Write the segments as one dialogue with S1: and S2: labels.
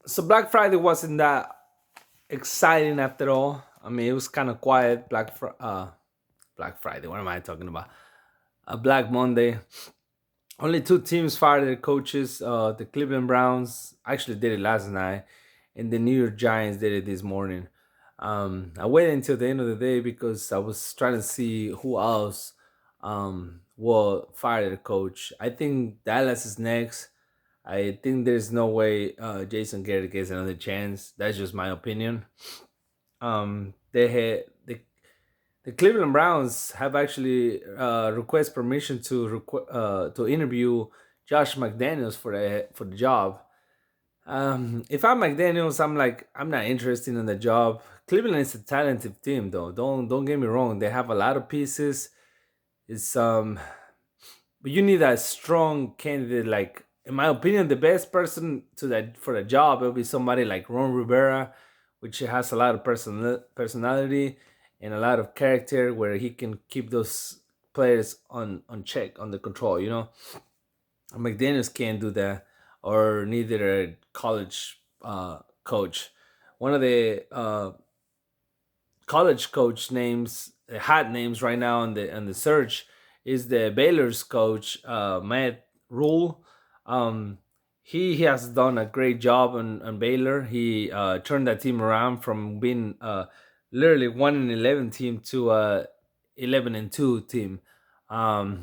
S1: So Black Friday wasn't that exciting after all. I mean, it was kind of quiet. Black Friday. What am I talking about? A Black Monday. Only two teams fired their coaches. The Cleveland Browns actually did it last night, and the New York Giants did it this morning. I waited until the end of the day because I was trying to see who else will fire their coach. I think Dallas is next. I think there's no way Jason Garrett gets another chance. That's just my opinion. They had the Cleveland Browns have actually request permission to interview Josh McDaniels for the job. If I'm McDaniels, I'm not interested in the job. Cleveland is a talented team, though. Don't get me wrong. They have a lot of pieces. It's but you need a strong candidate. Like in my opinion, the best person to that for the job will be somebody like Ron Rivera, which has a lot of personality and a lot of character, where he can keep those players on check, under control. McDaniel's can't do that, or neither a college coach. One of the college coach names, hot names right now on the search is the Baylor's coach, Matt Rule. Um, he has done a great job on Baylor. He turned that team around from being literally 1-11 team to 11-2 team.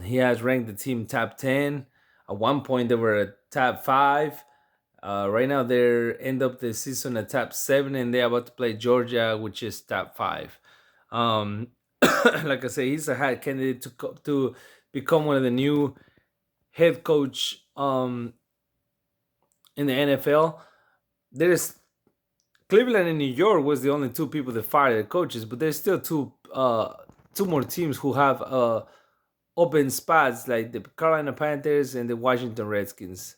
S1: He has ranked the team top 10. At one point, they were a top 5. Right now, they're end up the season at top 7, and they're about to play Georgia, which is top 5. Um, like I say, he's a hot candidate to become one of the new head coach in the NFL. There's Cleveland and New York was the only two people that fired the coaches, but there's still two more teams who have open spots, like the Carolina Panthers and the Washington Redskins.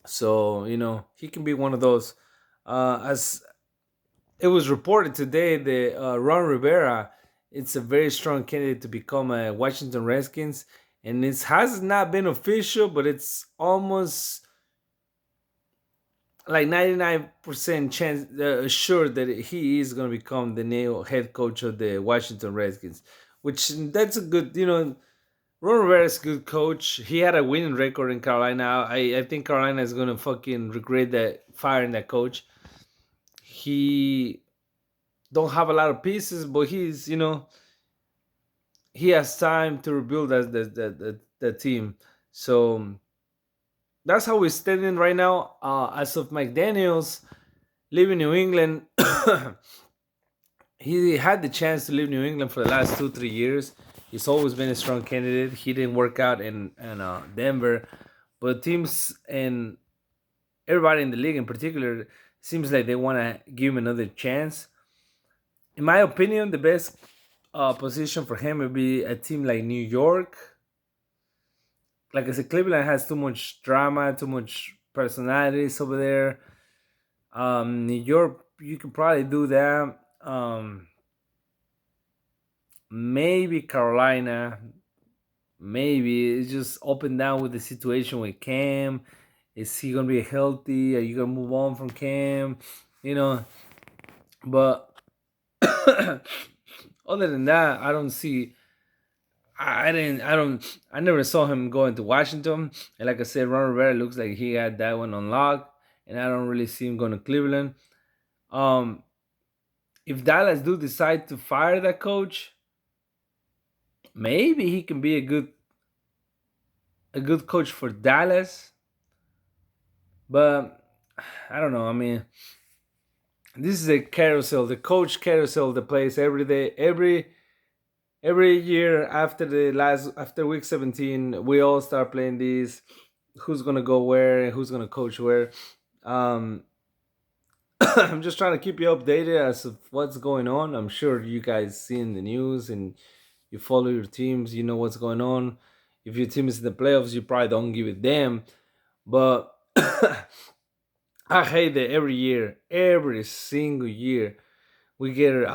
S1: So he can be one of those. As it was reported today, that Ron Rivera, it's a very strong candidate to become a Washington Redskins, and it has not been official, but it's almost like 99% chance sure that he is going to become the new head coach of the Washington Redskins, which that's a good. Ron Rivera is a good coach. He had a winning record in Carolina. I think Carolina is gonna fucking regret that firing that coach. He don't have a lot of pieces, but he has time to rebuild the team. So that's how we're standing right now. As of McDaniels leaving New England, he had the chance to leave New England for the last 2 3 years. He's always been a strong candidate. He didn't work out in Denver, but teams and everybody in the league in particular seems like they want to give him another chance. In my opinion, the best position for him would be a team like New York. Like I said, Cleveland has too much drama, too much personalities over there. New York, you could probably do that. Maybe Carolina. Maybe it's just up and down with the situation with Cam. Is he gonna be healthy? Are you gonna move on from Cam? You know, but other than that, I don't see. I didn't. I don't. I never saw him going to Washington. And like I said, Ron Rivera looks like he had that one unlocked, and I don't really see him going to Cleveland. Um, if Dallas do decide to fire that coach, maybe he can be a good coach for Dallas. But I don't know. I mean, this is a carousel, the coach carousel that plays every day, every year after week 17. We all start playing these. Who's gonna go where and who's gonna coach where? Um, I'm just trying to keep you updated as of what's going on. I'm sure you guys see in the news and you follow your teams. You know what's going on. If your team is in the playoffs, you probably don't give a damn. But I hate that every year, every single year, we get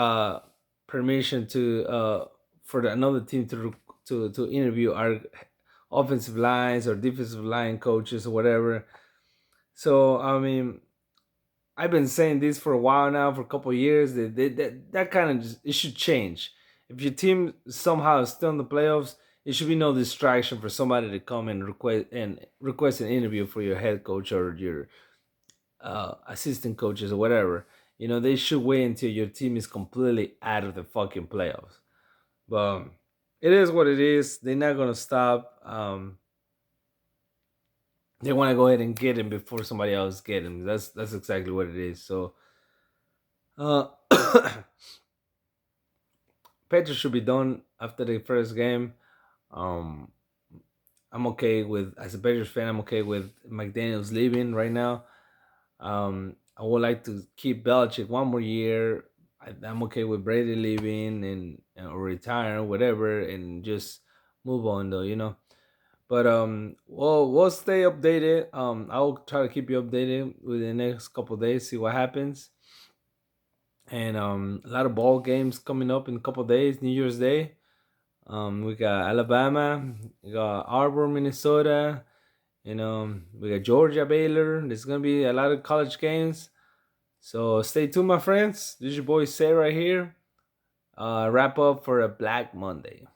S1: permission to for another team to interview our offensive lines or defensive line coaches or whatever. So I mean, I've been saying this for a while now, for a couple of years. That kind of just, it should change. If your team somehow is still in the playoffs, it should be no distraction for somebody to come and request an interview for your head coach or your assistant coaches or whatever. You know, they should wait until your team is completely out of the fucking playoffs. But it is what it is. They're not gonna stop. They want to go ahead and get him before somebody else get him. That's exactly what it is. So uh, Petro should be done after the first game. Um, I'm okay with, as a Patriots fan, I'm okay with McDaniel's leaving right now. I would like to keep Belichick one more year. I'm okay with Brady leaving and or retire, whatever, and just move on though, you know. But we'll stay updated. I'll try to keep you updated within the next couple of days, see what happens. And a lot of ball games coming up in a couple of days. New Year's Day. We got Alabama, we got Arbor, Minnesota. You know, we got Georgia, Baylor. There's gonna be a lot of college games. So stay tuned, my friends. This is your boy Say right here. Wrap up for a Black Monday.